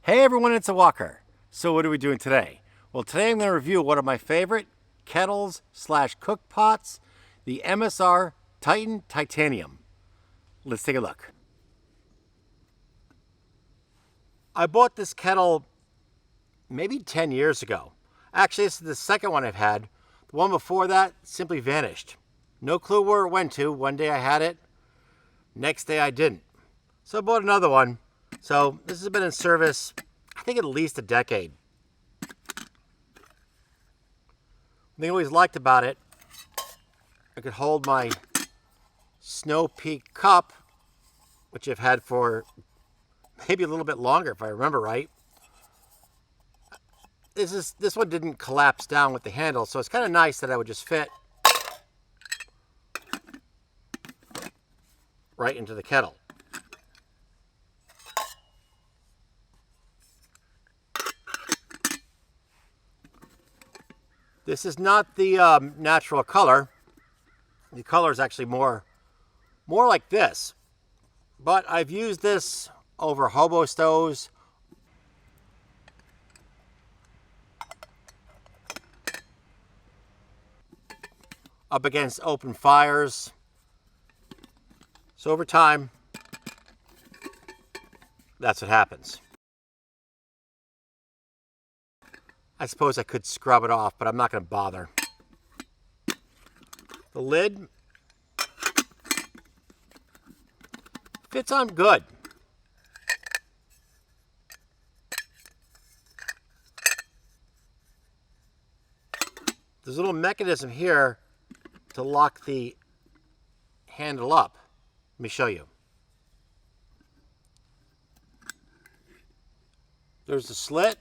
Hey everyone, it's a Walker. So what are we doing today? Well, today I'm going to review one of my favorite kettles slash cook pots, the MSR Titian Titanium. Let's take a look. I bought this kettle maybe 10 years ago. Actually, this is the second one I've had. The one before that simply vanished. No clue where it went to. One day I had it, next day I didn't. So I bought another one. So this has been in service, I think, at least a decade. The thing I always liked about it, I could hold my Snow Peak cup, which I've had for maybe a little bit longer if I remember right. This one didn't collapse down with the handle, so it's kind of nice that I would just fit right into the kettle. This is not the natural color. The color is actually more like this. But I've used this over hobo stoves, up against open fires. So over time, that's what happens. I suppose I could scrub it off, but I'm not going to bother. The lid fits on good. There's a little mechanism here to lock the handle up. Let me show you. There's the slit.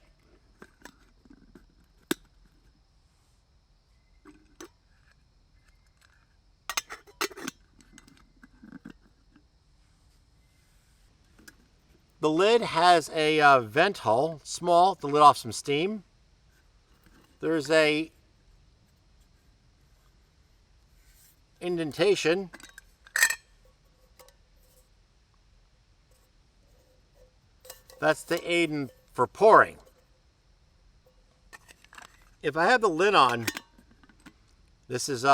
The lid has a vent hole, small, to let off some steam. There's a indentation that's to aid for pouring. If I have the lid on, this is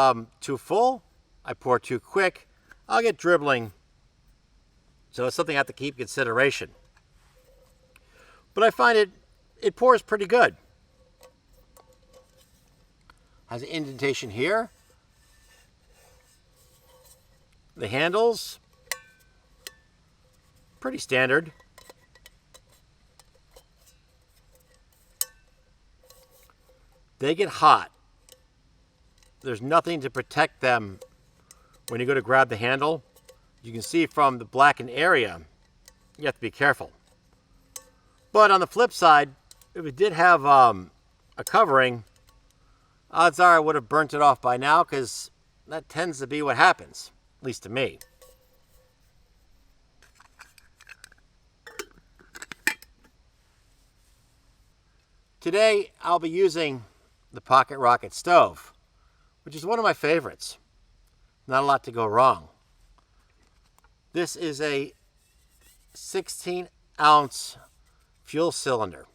too full, I pour too quick, I'll get dribbling. So it's something I have to keep in consideration. But I find it pours pretty good. Has an indentation here. The handles, pretty standard. They get hot. There's nothing to protect them when you go to grab the handle. You can see from the blackened area, you have to be careful. But on the flip side, if it did have a covering, odds are I would have burnt it off by now, because that tends to be what happens, at least to me. Today, I'll be using the Pocket Rocket stove, which is one of my favorites. Not a lot to go wrong. This is a 16-ounce fuel cylinder.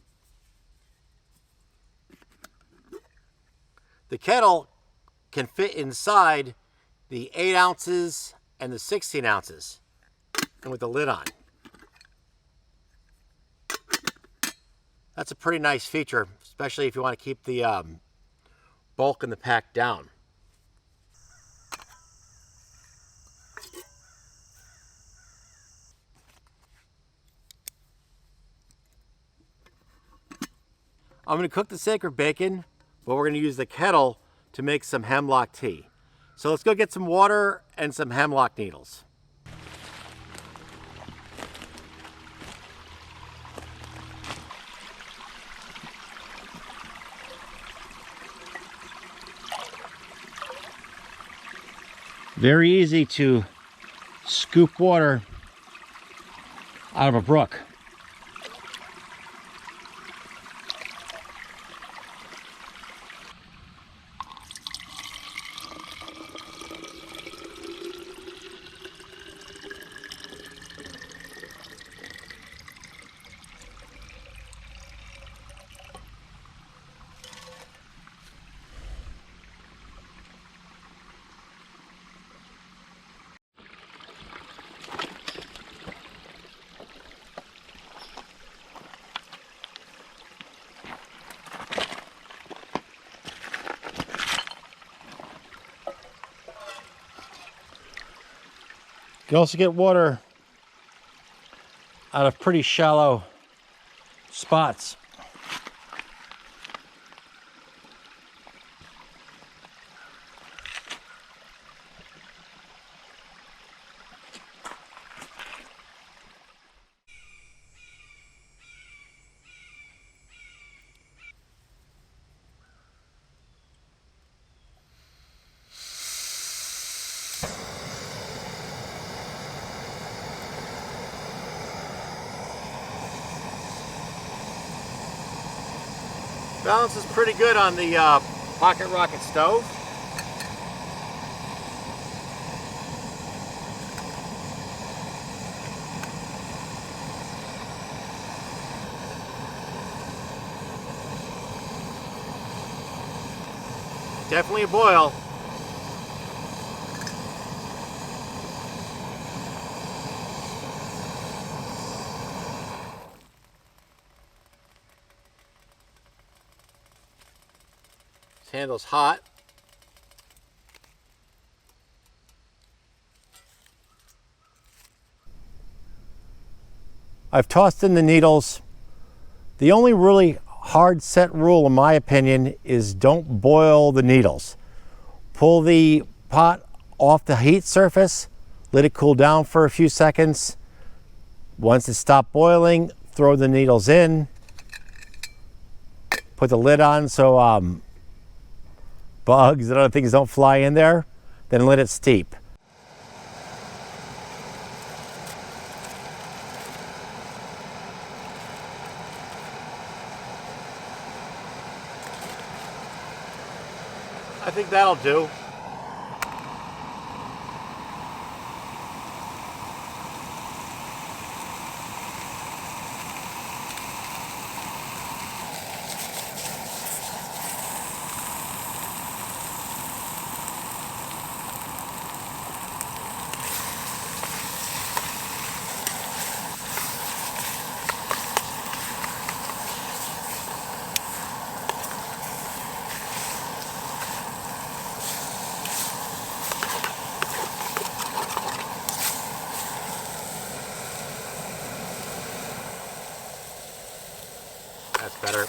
The kettle can fit inside the 8 ounces and the 16 ounces, and with the lid on. That's a pretty nice feature, especially if you want to keep the bulk in the pack down. I'm going to cook the sacred bacon, but we're going to use the kettle to make some hemlock tea. So let's go get some water and some hemlock needles. Very easy to scoop water out of a brook. can also get water out of pretty shallow spots. Balance is pretty good on the Pocket Rocket stove. Definitely a boil. This handle's hot. I've tossed in the needles. The only really hard set rule, in my opinion, is don't boil the needles. Pull the pot off the heat surface, let it cool down for a few seconds. Once it stopped boiling, throw the needles in, put the lid on so bugs and other things don't fly in there, then let it steep. I think that'll do. That's better.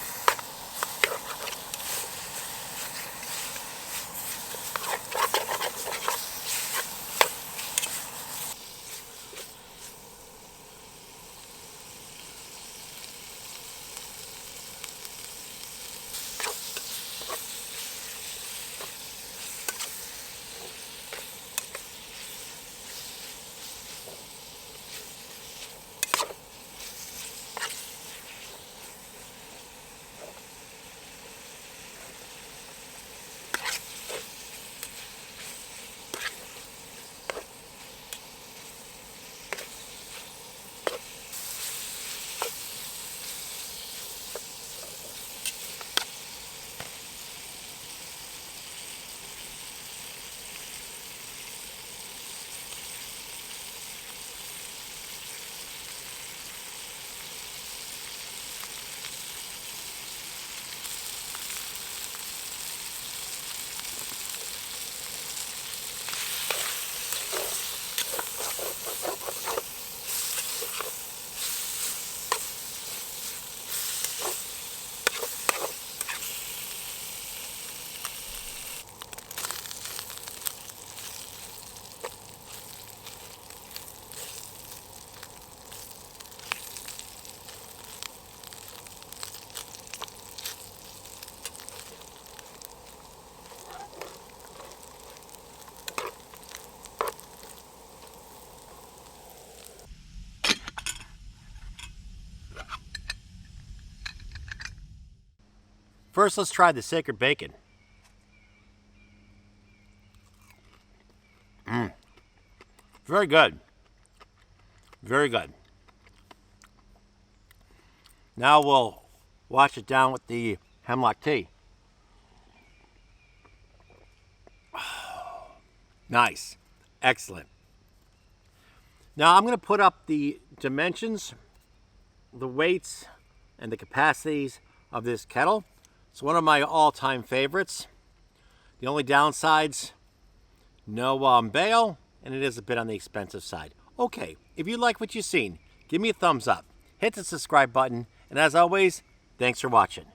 First, let's try the sacred bacon. Very good. Very good. Now we'll wash it down with the hemlock tea. Nice. Excellent. Now I'm going to put up the dimensions, the weights, and the capacities of this kettle. It's one of my all-time favorites. The only downsides, no bail, and it is a bit on the expensive side. Okay, if you like what you've seen, give me a thumbs up, hit the subscribe button, and as always, thanks for watching.